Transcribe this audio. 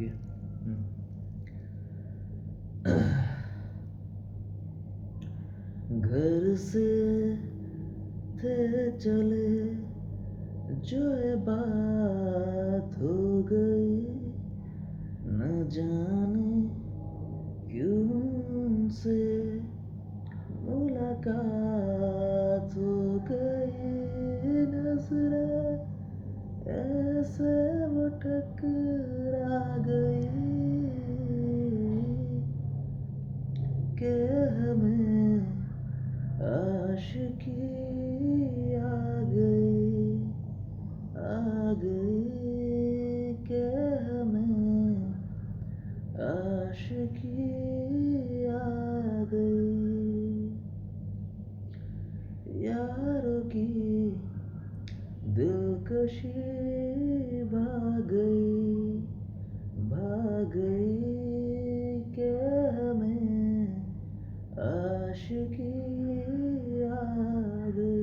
ये घर से थे चले जो ये बात हो गई, न जाने क्यों से मुलाकात हो गई। नजरें ऐसे वो टकरा गई कि हमें आशिकी आ गई, आ गई कि हमें आशिकी आ गई। यारों की दिलकशी भाग गई, भाग गई कि हमें आशिकी आ गई।